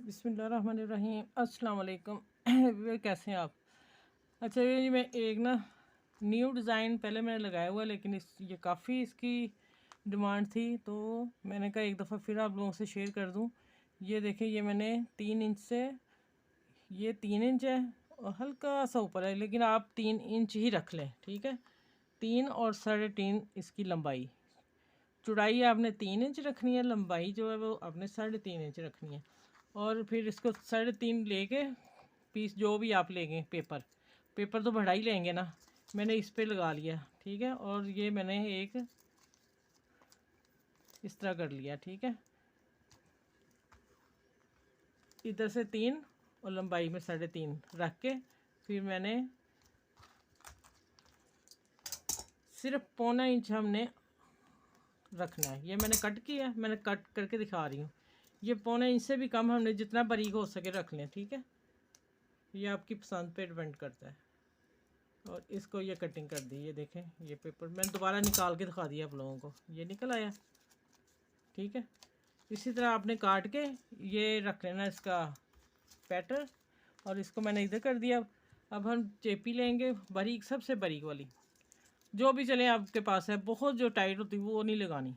बिस्मिल्लाहिर्रहमानिर्रहीम। अस्सलाम वालेकुम। वे कैसे हैं आप? अच्छा, ये मैं एक ना न्यू डिज़ाइन पहले मैंने लगाया हुआ, लेकिन ये काफ़ी इसकी डिमांड थी, तो मैंने कहा एक दफ़ा फिर आप लोगों से शेयर कर दूं। ये देखें, ये मैंने 3 इंच से, ये 3 इंच है और हल्का सा ऊपर है, लेकिन आप 3 इंच ही रख लें, ठीक है। 3 और 3.5 इसकी लंबाई, चौड़ाई आपने 3 इंच रखनी है, लंबाई जो है वो आपने 3.5 इंच रखनी है। और फिर इसको 3.5 लेके पीस जो भी आप लेंगे, पेपर तो बढ़ा ही लेंगे ना, मैंने इस पे लगा लिया, ठीक है। और ये मैंने एक इस तरह कर लिया, ठीक है। इधर से 3 और लंबाई में 3.5 रख के फिर मैंने सिर्फ 0.25 इंच हमने रखना है। ये मैंने कट किया, मैंने कट करके दिखा रही हूँ। ये 0.25 इंच से भी कम हमने जितना बारीक हो सके रख लें, ठीक है। ये आपकी पसंद पे डिपेंड करता है। और इसको ये कटिंग कर दी, ये देखें, ये पेपर मैंने दोबारा निकाल के दिखा दिया आप लोगों को, ये निकल आया, ठीक है। इसी तरह आपने काट के ये रख लेना इसका पैटर्न, और इसको मैंने इधर कर दिया। अब हम चेपी लेंगे, बारीक, सबसे बारीक वाली, जो भी चले आपके पास है, बहुत जो टाइट होती है वो नहीं लगानी।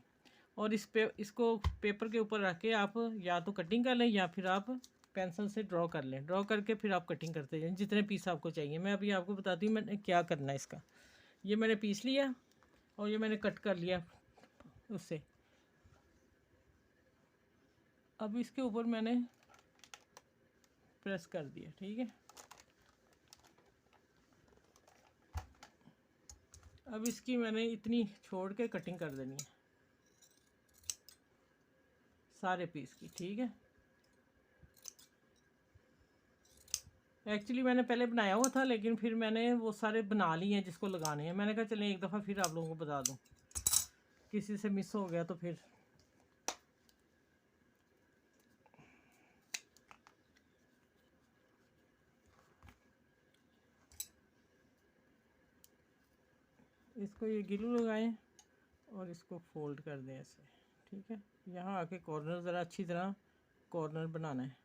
और इसको पेपर के ऊपर रख के आप या तो कटिंग कर लें, या फिर आप पेंसिल से ड्रॉ कर लें। ड्रॉ करके फिर आप कटिंग करते जाएं जितने पीस आपको चाहिए। मैं अभी आपको बताती हूँ मैंने क्या करना है इसका। ये मैंने पीस लिया और ये मैंने कट कर लिया उससे। अब इसके ऊपर मैंने प्रेस कर दिया, ठीक है। अब इसकी मैंने इतनी छोड़ के कटिंग कर देनी है सारे पीस की, ठीक है। एक्चुअली मैंने पहले बनाया हुआ था, लेकिन फिर मैंने वो सारे बना लिए हैं जिसको लगाने हैं। मैंने कहा चलें एक दफ़ा फिर आप लोगों को बता दूं, किसी से मिस हो गया तो फिर। इसको ये गिलू लगाएं और इसको फोल्ड कर दें ऐसे, ठीक है। यहाँ आके कॉर्नर ज़रा अच्छी तरह कॉर्नर बनाना है।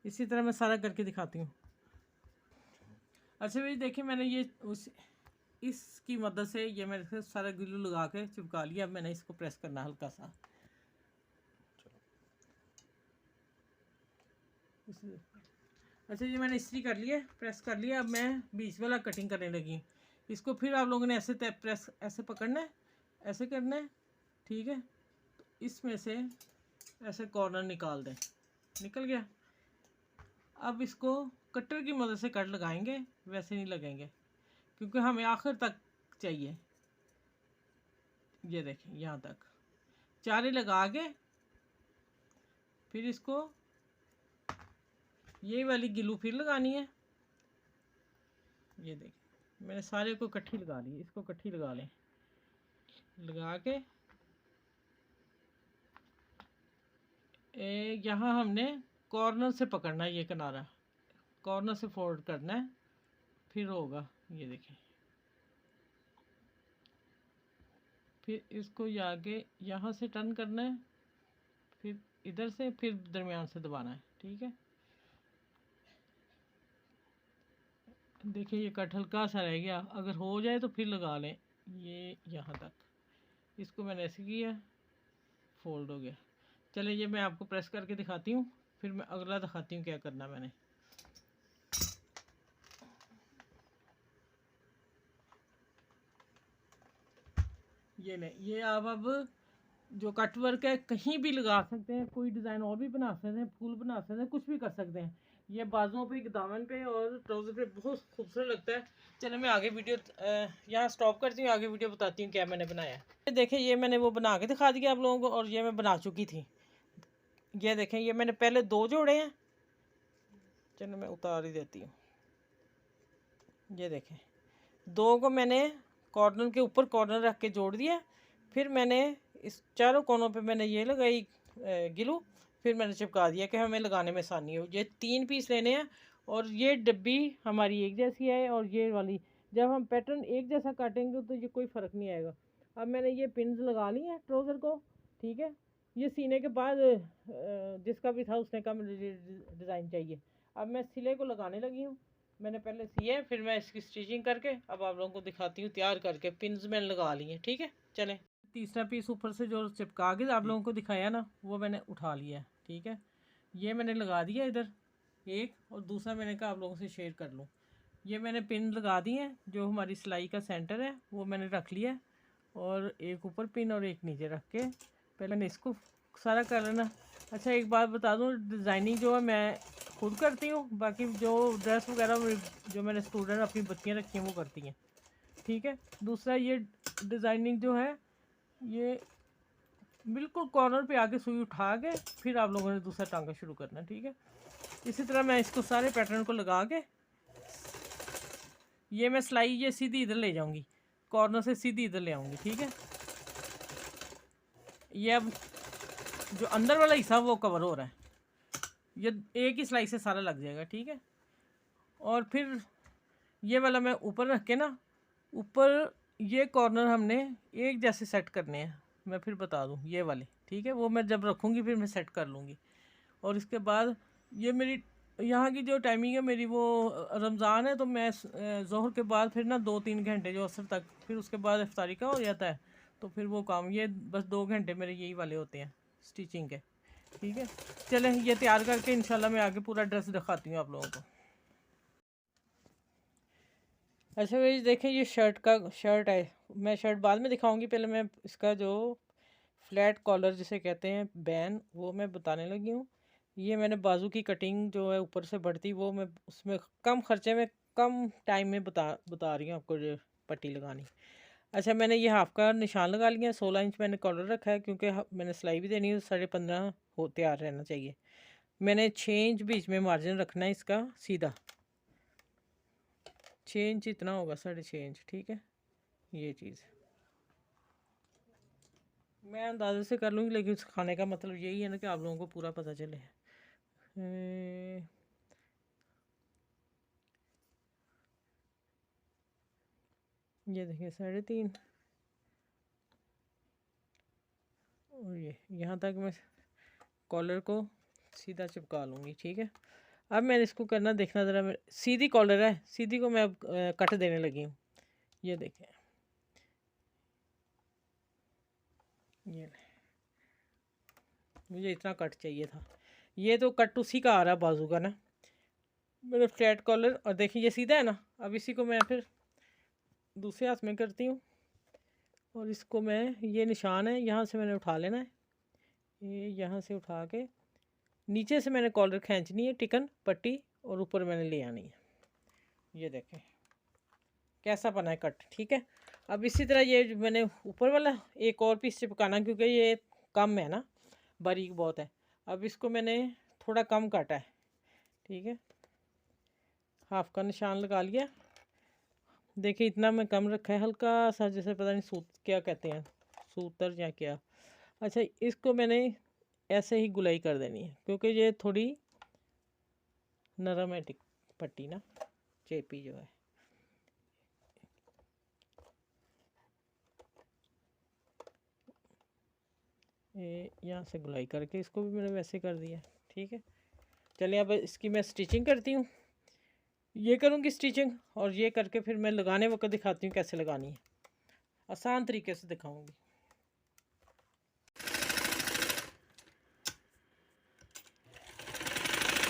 इसी तरह मैं सारा करके दिखाती हूँ। अच्छा भाई देखिए, मैंने ये इसकी मदद से ये मैंने सारा गिलू लगा के चिपका लिया। अब मैंने इसको प्रेस करना हल्का सा, अच्छा ये मैंने इस्त्री कर लिया, प्रेस कर लिया। अब मैं बीच वाला कटिंग करने लगी। इसको फिर आप लोगों ने ऐसे प्रेस, ऐसे पकड़ना है, ऐसे करना है, ठीक है। तो इसमें से ऐसे कॉर्नर निकाल दें, निकल गया। अब इसको कटर की मदद से कट लगाएंगे, वैसे नहीं लगेंगे क्योंकि हमें आखिर तक चाहिए। ये देखें, यहाँ तक चारे लगा के फिर इसको ये वाली गिलू फिर लगानी है। ये देखें, मैंने सारे को इकट्ठी लगा ली। इसको इकट्ठी लगा लें, लगा के यहाँ हमने कॉर्नर से पकड़ना है, ये किनारा कॉर्नर से फोल्ड करना है, फिर होगा। ये देखें, फिर इसको आगे यहाँ से टर्न करना है, फिर इधर से, फिर दरमियान से दबाना है, ठीक है। देखिए ये कट हल्का सा रह गया, अगर हो जाए तो फिर लगा लें। ये यहाँ तक इसको मैंने ऐसे किया, फोल्ड हो गया। चले ये मैं आपको प्रेस करके दिखाती हूँ, फिर मैं अगला दिखाती हूँ क्या करना मैंने। ये नहीं, ये आप अब जो कट वर्क है कहीं भी लगा सकते हैं, कोई डिज़ाइन और भी बना सकते हैं, फूल बना सकते हैं, कुछ भी कर सकते हैं। ये बाजुओं पे, दामन पे और ट्राउज़र पे बहुत खूबसूरत लगता है। चलो मैं आगे वीडियो यहाँ स्टॉप करती हूँ, आगे वीडियो बताती हूँ क्या मैंने बनाया। ये देखें, ये मैंने वो बना के दिखा दिया आप लोगों को, और ये मैं बना चुकी थी। ये देखें, ये मैंने पहले 2 जोड़े हैं। चलो मैं उतार ही देती हूँ। ये देखें, 2 को मैंने कॉर्नर के ऊपर कॉर्नर रख के जोड़ दिया। फिर मैंने इस चारों कोनों पे मैंने ये लगाई गिलू, फिर मैंने चिपका दिया कि हमें लगाने में आसानी हो। ये 3 पीस लेने हैं और ये डब्बी हमारी एक जैसी है, और ये वाली जब हम पैटर्न एक जैसा काटेंगे तो ये कोई फ़र्क नहीं आएगा। अब मैंने ये पिन्स लगा ली हैं ट्राउज़र को, ठीक है। ये सीने के बाद जिसका भी था उसने कहा मुझे डिज़ाइन चाहिए। अब मैं सिले को लगाने लगी हूँ। मैंने पहले सिए, फिर मैं इसकी स्टिचिंग करके अब आप लोगों को दिखाती हूँ तैयार करके। पिन्स मैंने लगा लिए, ठीक है। चलें, तीसरा पीस ऊपर से जो चिपका के आप लोगों को दिखाया ना, वो मैंने उठा लिया है, ठीक है। ये मैंने लगा दिया इधर एक, और दूसरा मैंने कहा आप लोगों से शेयर कर लूँ। ये मैंने पिन लगा दी है, जो हमारी सिलाई का सेंटर है वो मैंने रख लिया है, और एक ऊपर पिन और एक नीचे रख के पहले मैंने इसको सारा कर लेना। अच्छा, एक बात बता दूं, डिज़ाइनिंग जो है मैं खुद करती हूँ, बाकी जो ड्रेस वगैरह जो मैंने स्टूडेंट अपनी बच्चियाँ रखी हैं वो करती हैं, ठीक है। दूसरा, ये डिज़ाइनिंग जो है ये बिल्कुल कॉर्नर पे आके सुई उठा के फिर आप लोगों ने दूसरा टांगा शुरू करना, ठीक है। इसी तरह मैं इसको सारे पैटर्न को लगा के ये मैं सिलाई ये सीधी इधर ले जाऊंगी, कॉर्नर से सीधी इधर ले आऊंगी, ठीक है। ये अब जो अंदर वाला हिस्सा वो कवर हो रहा है, ये एक ही सिलाई से सारा लग जाएगा, ठीक है। और फिर ये वाला मैं ऊपर रख के ना, ऊपर ये कॉर्नर हमने एक जैसे सेट करने हैं, मैं फिर बता दूं ये वाले, ठीक है। वो मैं जब रखूँगी फिर मैं सेट कर लूँगी। और इसके बाद ये मेरी यहाँ की जो टाइमिंग है मेरी, वो रमज़ान है तो मैं ज़ोहर के बाद फिर ना 2-3 घंटे जो असर तक, फिर उसके बाद इफ्तारी का हो जाता है, तो फिर वो काम ये बस 2 घंटे मेरे यही वाले होते हैं स्टिचिंग के, ठीक है। चलें, ये तैयार करके इंशाल्लाह मैं आगे पूरा ड्रेस दिखाती हूँ आप लोगों को। अच्छा भाई देखें, ये शर्ट है, मैं शर्ट बाद में दिखाऊंगी, पहले मैं इसका जो फ्लैट कॉलर जिसे कहते हैं बैन, वो मैं बताने लगी हूँ। ये मैंने बाजू की कटिंग जो है ऊपर से बढ़ती, वो मैं उसमें कम खर्चे में कम टाइम में बता रही हूँ आपको जो पट्टी लगानी। अच्छा, मैंने ये हाफ का निशान लगा लिया है, 16 इंच मैंने कॉलर रखा है, क्योंकि मैंने सिलाई भी देनी है, 15.5 हो तैयार रहना चाहिए। मैंने 6 इंच बीच में मार्जिन रखना है इसका सीधा, 6 इंच इतना होगा, 6.5 इंच, ठीक है। ये चीज़ मैं अंदाजे से कर लूँगी, लेकिन सिखाने का मतलब यही है ना कि आप लोगों को पूरा पता चले। ये देखिए 3.5, और ये यहाँ तक मैं कॉलर को सीधा चिपका लूँगी, ठीक है। अब मैंने इसको करना, देखना ज़रा, मैं सीधी कॉलर है, सीधी को मैं अब कट देने लगी हूँ। ये देखें, ये मुझे इतना कट चाहिए था, ये तो कट उसी का आ रहा है बाजू का ना, मेरा फ्लैट कॉलर। और देखिए ये सीधा है ना, अब इसी को मैं फिर दूसरे हाथ में करती हूँ, और इसको मैं, ये निशान है यहाँ से मैंने उठा लेना है, ये यहाँ से उठा के नीचे से मैंने कॉलर खींचनी है, टिकन पट्टी, और ऊपर मैंने ले आनी है। ये देखें कैसा बना है कट, ठीक है। अब इसी तरह ये मैंने ऊपर वाला एक और पीस चिपकाना, क्योंकि ये कम है ना, बारीक बहुत है। अब इसको मैंने थोड़ा कम काटा है, ठीक है, हाफ का निशान लगा लिया। देखिए इतना मैं कम रखा है, हल्का सा, जैसे पता नहीं सूत क्या कहते हैं, सूतर या क्या। अच्छा, इसको मैंने ऐसे ही गुलाई कर देनी है, क्योंकि ये थोड़ी नरम है पट्टी ना, चेपी जो है। ये यहाँ से गुलाई करके इसको भी मैंने वैसे कर दिया, ठीक है। चलिए अब इसकी मैं स्टिचिंग करती हूँ, ये करूँगी स्टिचिंग, और ये करके फिर मैं लगाने वक्त दिखाती हूँ कैसे लगानी है, आसान तरीके से दिखाऊंगी।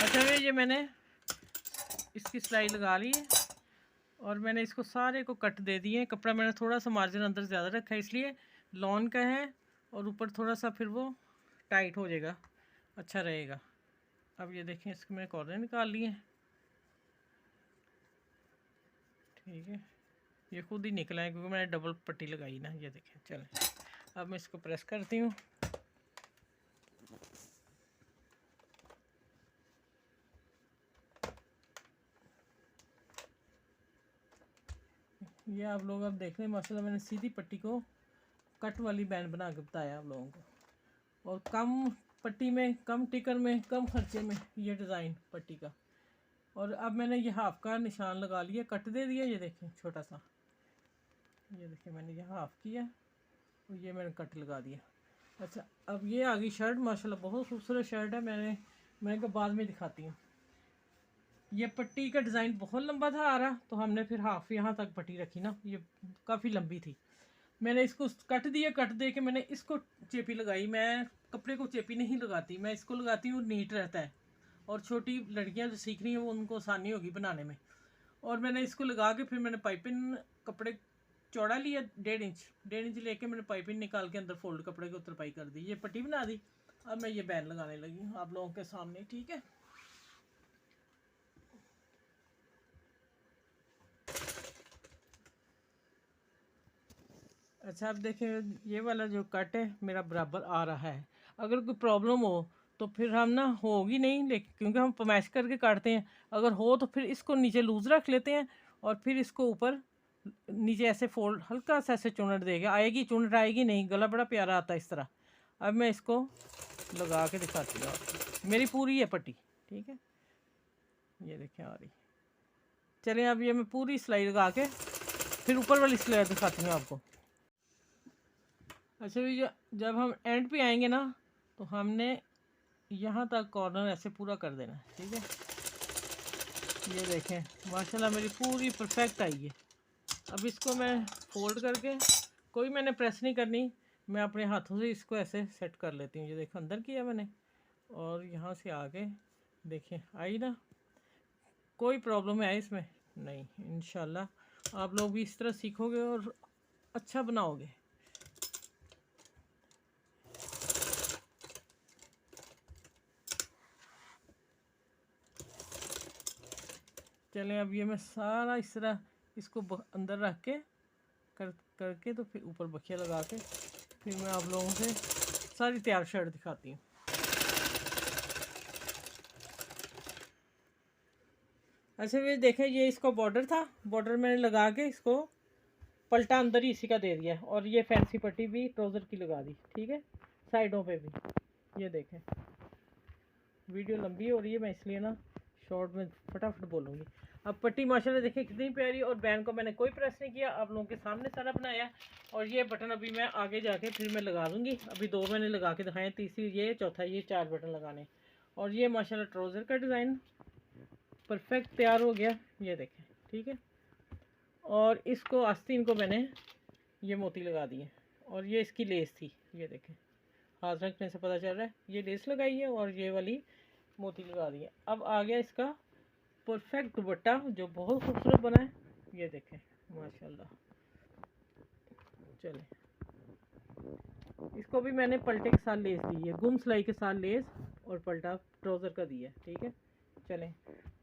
अच्छा ये मैंने इसकी सिलाई लगा ली है, और मैंने इसको सारे को कट दे दिए। कपड़ा मैंने थोड़ा सा मार्जिन अंदर ज़्यादा रखा है, इसलिए लॉन का है, और ऊपर थोड़ा सा फिर वो टाइट हो जाएगा, अच्छा रहेगा। अब ये देखें, इसके मैंने कॉर्नर निकाल लिए हैं, ठीक है। ये खुद ही निकला है क्योंकि मैंने डबल पट्टी लगाई ना, ये देखें। चलें, अब मैं इसको प्रेस करती हूँ। ये आप लोग अब देख लें, माशाल्लाह मैंने सीधी पट्टी को कट वाली बैंड बना के बताया आप लोगों को, और कम पट्टी में, कम टिकर में, कम खर्चे में ये डिज़ाइन पट्टी का। और अब मैंने ये हाफ का निशान लगा लिया, कट दे दिया, ये देखें छोटा सा, ये देखिए मैंने ये हाफ किया, और ये मैंने कट लगा दिया। अच्छा, अब ये आ गई शर्ट, माशाल्लाह बहुत खूबसूरत शर्ट है। मैं कहा बाद में दिखाती हूँ। ये पट्टी का डिज़ाइन बहुत लंबा था आ रहा, तो हमने फिर हाफ यहाँ तक पट्टी रखी ना, ये काफ़ी लंबी थी। मैंने इसको कट दिया, कट दे के मैंने इसको चेपी लगाई। मैं कपड़े को चेपी नहीं लगाती, मैं इसको लगाती हूँ, नीट रहता है और छोटी लड़कियाँ जो सीख रही हैं वो उनको आसानी होगी बनाने में। और मैंने इसको लगा के फिर मैंने पाइपिंग कपड़े चौड़ा लिया 1.5 इंच लेके मैंने पाइपिंग निकाल के अंदर फोल्ड कपड़े की तरपाई कर दी, ये पट्टी बना दी। अब मैं ये बैन लगाने लगी हूँ आप लोगों के सामने, ठीक है। अच्छा, अब देखें ये वाला जो कट है मेरा बराबर आ रहा है। अगर कोई प्रॉब्लम हो तो फिर हम ना होगी नहीं, लेकिन क्योंकि हम पमैश करके काटते हैं, अगर हो तो फिर इसको नीचे लूज़ रख लेते हैं और फिर इसको ऊपर नीचे ऐसे फोल्ड हल्का सा ऐसे चुनट देगा, आएगी चुनट आएगी नहीं, गला बड़ा प्यारा आता है इस तरह। अब मैं इसको लगा के दिखाती हूँ आपको, मेरी पूरी है पट्टी, ठीक है, ये देखें आ रही। चलें अब ये मैं पूरी सिलाई लगा के फिर ऊपर वाली सिलाई दिखाती हूँ आपको। अच्छा भी जब हम एंड पे आएंगे ना तो हमने यहाँ तक कॉर्नर ऐसे पूरा कर देना है, ठीक है। ये देखें माशाल्लाह मेरी पूरी परफेक्ट आई है। अब इसको मैं फोल्ड करके, कोई मैंने प्रेस नहीं करनी, मैं अपने हाथों से इसको ऐसे सेट कर लेती हूँ। ये देखो अंदर किया मैंने और यहाँ से आगे देखें आई ना, कोई प्रॉब्लम है इसमें नहीं। इंशाल्लाह आप लोग भी इस तरह सीखोगे और अच्छा बनाओगे। चलें अब ये मैं सारा इस तरह इसको अंदर रख के करके तो फिर ऊपर बखिया लगा के फिर मैं आप लोगों से सारी तैयार शर्ट दिखाती हूँ। अच्छा ये देखें, ये इसको बॉर्डर था, बॉर्डर मैंने लगा के इसको पलटा अंदर ही इसी का दे दिया और ये फैंसी पट्टी भी ट्राउज़र की लगा दी, ठीक है, साइडों पे भी। ये देखें वीडियो लंबी हो रही है, मैं इसलिए ना शॉर्ट में फटाफट बोलूँगी। अब पट्टी माशाल्लाह देखिए कितनी प्यारी, और बैन को मैंने कोई प्रेस नहीं किया, आप लोगों के सामने सारा बनाया। और ये बटन अभी मैं आगे जाके फिर मैं लगा दूँगी, अभी 2 मैंने लगा के दिखाए, तीसरी ये, चौथा ये, 4 बटन लगाने। और ये माशाल्लाह ट्राउज़र का डिज़ाइन परफेक्ट तैयार हो गया, ये देखें, ठीक है। और इसको आस्तीन को मैंने ये मोती लगा दिए और ये इसकी लेस थी, ये देखें हाथ रखने से पता चल रहा है, ये लेस लगाई है और ये वाली मोती लगा दी है। अब आ गया इसका परफेक्ट दुपट्टा जो बहुत खूबसूरत बना है, ये देखें माशाल्लाह। चले इसको भी मैंने पलटे के साथ लेस दी है, गुम सिलाई के साथ लेस और पलटा ट्राउज़र का दिया है, ठीक है। चलें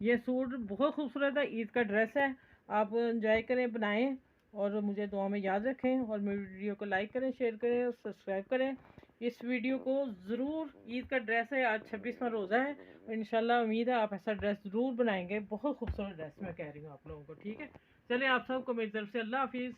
ये सूट बहुत खूबसूरत है, ईद का ड्रेस है, आप इंजॉय करें, बनाएं और मुझे दुआ में याद रखें। और मेरी वीडियो को लाइक करें, शेयर करें और सब्सक्राइब करें। इस वीडियो को ज़रूर, ईद का ड्रेस है, आज 26वां रोज़ा है, इंशाल्लाह उम्मीद है आप ऐसा ड्रेस ज़रूर बनाएंगे। बहुत खूबसूरत ड्रेस मैं कह रही हूँ आप लोगों को, ठीक है। चलें आप सबको मेरी तरफ से अल्लाह हाफिज़।